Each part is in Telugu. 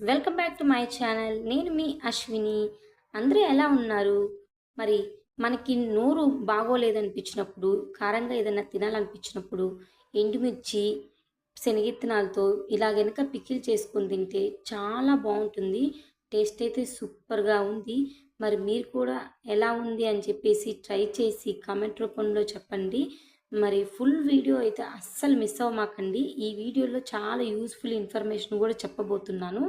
Welcome back to my channel. నేను మీ అశ్విని. అందరూ ఎలా ఉన్నారు? మరి మనకి నోరు బాగోలేదనిపించినప్పుడు, కారంగా ఏదైనా తినాలనిపించినప్పుడు, ఎండుమిర్చి, శనగిత్తనాలతో ఇలా గనుక పికిల్ చేసుకొని తింటే చాలా బాగుంటుంది. టేస్ట్ అయితే సూపర్‌గా ఉంది. మరి మీరు కూడా ఎలా ఉంది అని చెప్పేసి ట్రై చేసి కామెంట్ రూపంలో చెప్పండి. మరి ఫుల్ వీడియో అయితే అస్సలు మిస్ అవ్వమాకండి. ఈ వీడియోలో చాలా యూజ్‌ఫుల్ ఇన్ఫర్మేషన్ కూడా చెప్పబోతున్నాను.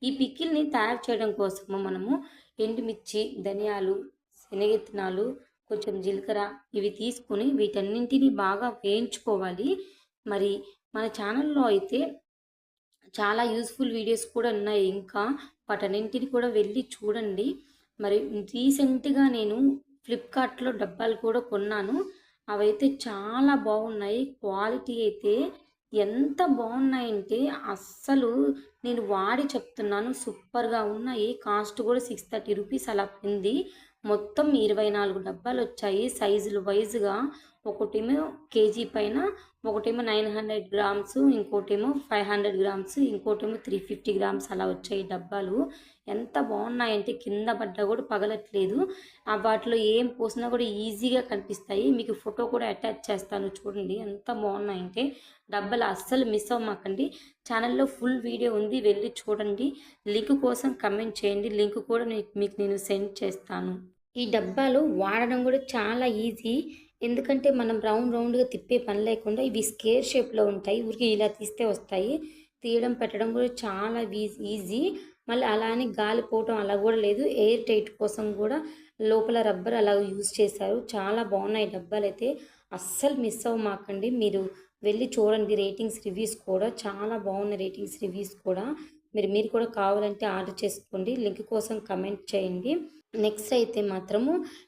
ఈ పికిల్‌ని తయారు చేయడం కోసము మనము ఎండుమిర్చి, ధనియాలు, శనగిత్తనాలు, కొంచెం జీలకర్ర ఇవి తీసుకొని వీటన్నింటిని బాగా వేయించుకోవాలి. మరి మన ఛానల్‌లో అయితే చాలా యూజ్‌ఫుల్ వీడియోస్ కూడా ఉన్నాయి ఇంకా. వాటన్నింటిని కూడా వెళ్ళి చూడండి. మరి రీసెంట్‌గా నేను ఫ్లిప్‌కార్ట్‌లో డబ్బాలు కూడా కొన్నాను. అవైతే చాలా బాగున్నాయి. క్వాలిటీ అయితే ఎంత బాగున్నాయంటే అస్సలు నేను వాడి చెప్తున్నాను. సూపర్‌గా ఉన్నాయి. కాస్ట్ కూడా 630 రూపీస్ అలా పడింది. మొత్తం 24 డబ్బాలొచ్చాయి సైజులు వైస్‌గా. ఒకటేమో కేజీ పైన, ఒకటేమో 900 గ్రామ్స్, ఇంకోటేమో 500 గ్రామ్స్, ఇంకోటేమో 350 గ్రామ్స్ అలా వచ్చాయి డబ్బాలు. ఎంత బాగున్నాయంటే కింద పడ్డా కూడా పగలట్లేదు. వాటిలో ఏం పోసినా కూడా ఈజీగా కనిపిస్తాయి. మీకు ఫోటో కూడా అటాచ్ చేస్తాను చూడండి. ఎంత బాగున్నాయంటే డబ్బాలు అస్సలు మిస్ అవ్వమాకండి. ఛానల్‌లో ఫుల్ వీడియో ఉంది. వెళ్ళి చూడండి. లింక్ కోసం కమెంట్ చేయండి. లింక్ కూడా మీకు నేను సెండ్ చేస్తాను. ఈ డబ్బాలు వాడడం కూడా చాలా ఈజీ. ఎందుకంటే మనం రౌండ్‌గా తిప్పే పని లేకుండా ఇవి స్క్వేర్ షేప్‌లో ఉంటాయి. ఊరికే ఇలా తీస్తే వస్తాయి. తీయడం, పెట్టడం కూడా చాలా ఈజీ. మళ్ళీ అలా అని గాలి పోవటం అలా కూడా లేదు. ఎయిర్ టైట్ కోసం కూడా లోపల రబ్బర్ అలా యూజ్ చేశారు. చాలా బాగున్నాయి డబ్బాలైతే. అస్సలు మిస్ అవ్వమాకండి. మీరు వెళ్ళి చూడండి. రివ్యూస్ కూడా చాలా బాగున్నాయి. రివ్యూస్ కూడా మీరు కూడా కావాలంటే ఆర్డర్ చేసుకోండి. లింక్ కోసం కమెంట్ చేయండి.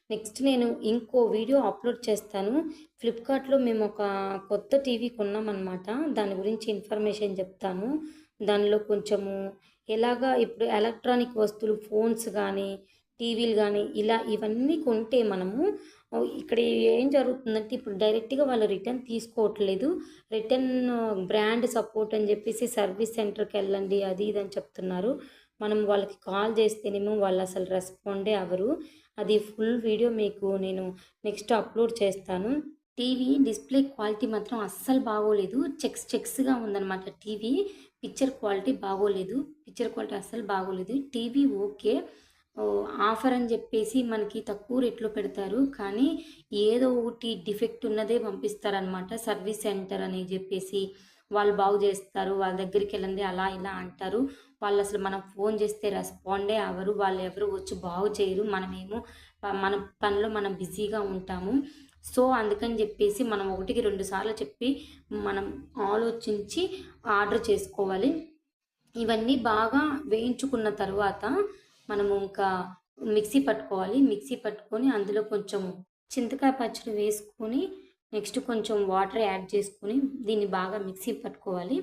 నెక్స్ట్ నేను ఇంకో వీడియో అప్లోడ్ చేస్తాను. ఫ్లిప్‌కార్ట్‌లో మేము ఒక కొత్త టీవీ కొన్నామన్నమాట. దాని గురించి ఇన్ఫర్మేషన్ చెప్తాను. దానిలో కొంచెము ఎలాగా ఇప్పుడు ఎలక్ట్రానిక్ వస్తువులు ఫోన్స్ కానీ, టీవీలు కానీ ఇలా ఇవన్నీ కొంటే మనము ఇక్కడ ఏం జరుగుతుందంటే ఇప్పుడు డైరెక్ట్‌గా వాళ్ళు రిటర్న్ తీసుకోవట్లేదు. రిటర్న్ బ్రాండ్ సపోర్ట్ అని చెప్పేసి సర్వీస్ సెంటర్‌కి వెళ్ళండి అది ఇది అని చెప్తున్నారు. మనం వాళ్ళకి కాల్ చేస్తేనేమో వాళ్ళు అసలు రెస్పాండే అవ్వరు. అది ఫుల్ వీడియో మీకు నేను నెక్స్ట్ అప్లోడ్ చేస్తాను. టీవీ డిస్ప్లే క్వాలిటీ మాత్రం అస్సలు బాగోలేదు. చెక్స్‌గా ఉందన్నమాట టీవీ. పిక్చర్ క్వాలిటీ బాగోలేదు. అస్సలు బాగోలేదు. TV okay. ఆఫర్ అని చెప్పేసి మనకి తక్కువ రేట్‌లో పెడతారు. కానీ ఏదో ఒకటి డిఫెక్ట్ ఉన్నదే పంపిస్తారనమాట. సర్వీస్ సెంటర్ అని చెప్పేసి వాళ్ళు బాగు చేస్తారు. వాళ్ళ దగ్గరికెళ్ళండి అలా ఇలా అంటారు. వాళ్ళసలు మనం ఫోన్ చేస్తే రెస్పాండే అవ్వరు. వాళ్ళెవరు వచ్చి బాగు చేయరు. మనమేమో మన పనిలో మనం బిజీగా ఉంటాము. సో, అందుకని చెప్పేసి మనం ఒకటికి 2 సార్లు చెప్పి మనం ఆలోచించి ఆర్డర్ చేసుకోవాలి. ఇవన్నీ బాగా వేయించుకున్న తర్వాత మనము ఇంకా మిక్సీ పట్టుకోవాలి. మిక్సీ పట్టుకొని అందులో కొంచెం చింతకాయ పచ్చడి వేసుకొని నెక్స్ట్ కొంచెం వాటర్ యాడ్ చేసుకొని దీన్ని బాగా మిక్సీ పట్టుకోవాలి.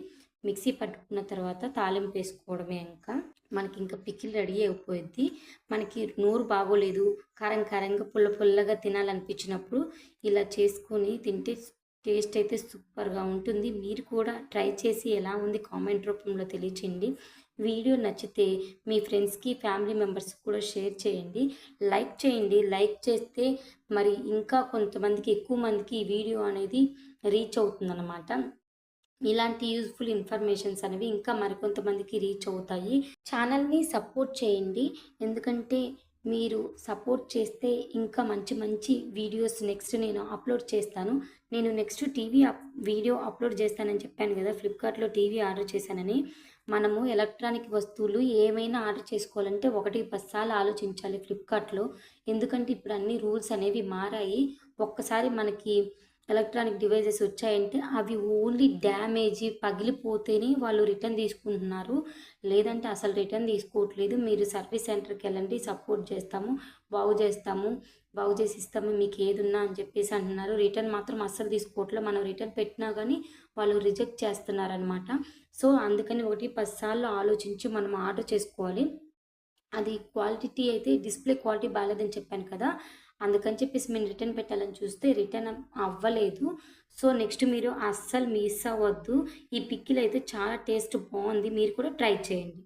మిక్సీ పట్టుకున్న తర్వాత తాలింపు వేసుకోవడమే ఇంకా. మనకి ఇంకా పికిల్ రెడీ అయిపోయిద్ది. మనకి నోరు బాగోలేదు, కారంగా, పుల్లగా తినాలనిపించినప్పుడు ఇలా చేసుకొని తింటే టేస్ట్ అయితే సూపర్‌గా ఉంటుంది. మీరు కూడా ట్రై చేసి ఎలా ఉంది కామెంట్ రూపంలో తెలియచేయండి. వీడియో నచ్చితే మీ ఫ్రెండ్స్‌కి, ఫ్యామిలీ మెంబర్స్‌కి కూడా షేర్ చేయండి. లైక్ చేయండి. లైక్ చేస్తే మరి ఇంకా కొంతమందికి ఎక్కువ మందికి ఈ వీడియో అనేది రీచ్ అవుతుందన్నమాట. ఇలాంటి యూజ్‌ఫుల్ ఇన్ఫర్మేషన్స్ అనేవి ఇంకా మరికొంతమందికి రీచ్ అవుతాయి. ఛానల్‌ని సపోర్ట్ చేయండి. ఎందుకంటే మీరు సపోర్ట్ చేస్తే ఇంకా మంచి వీడియోస్ నెక్స్ట్ నేను అప్లోడ్ చేస్తాను. నేను నెక్స్ట్ టీవీ వీడియో అప్లోడ్ చేస్తానని చెప్పాను కదా! ఫ్లిప్‌కార్ట్‌లో టీవీ ఆర్డర్ చేశానని. మనము ఎలక్ట్రానిక్ వస్తువులు ఏమైనా ఆర్డర్ చేసుకోవాలంటే 1, 10 సార్లు ఆలోచించాలి ఫ్లిప్‌కార్ట్‌లో. ఎందుకంటే ఇప్పుడు అన్ని రూల్స్ అనేవి మారాయి. ఒక్కసారి మనకి ఎలక్ట్రానిక్ డివైజెస్ వచ్చాయంటే అవి ఓన్లీ డ్యామేజీ పగిలిపోతేనే వాళ్ళు రిటర్న్ తీసుకుంటున్నారు. లేదంటే అసలు రిటర్న్ తీసుకోవట్లేదు. మీరు సర్వీస్ సెంటర్‌కి వెళ్ళండి సపోర్ట్ చేస్తాము, బాగు చేసి ఇస్తాము మీకు ఏదున్నా అని చెప్పేసి అంటున్నారు. రిటర్న్ మాత్రం అస్సలు తీసుకోవట్లేదు. మనం రిటర్న్ పెట్టినా కానీ వాళ్ళు రిజెక్ట్ చేస్తున్నారనమాట. సో, అందుకని 1, 10 సార్లు ఆలోచించి మనం ఆర్డర్ చేసుకోవాలి. అది క్వాలిటీ అయితే డిస్ప్లే క్వాలిటీ బాలేదని చెప్పాను కదా! అందుకని చెప్పేసి మేము రిటర్న్ పెట్టాలని చూస్తే రిటర్న్ అవ్వలేదు. సో, నెక్స్ట్ మీరు అస్సలు మిస్ అవ్వద్దు. ఈ పికిల్ అయితే చాలా టేస్ట్ బావుంది. మీరు కూడా ట్రై చేయండి.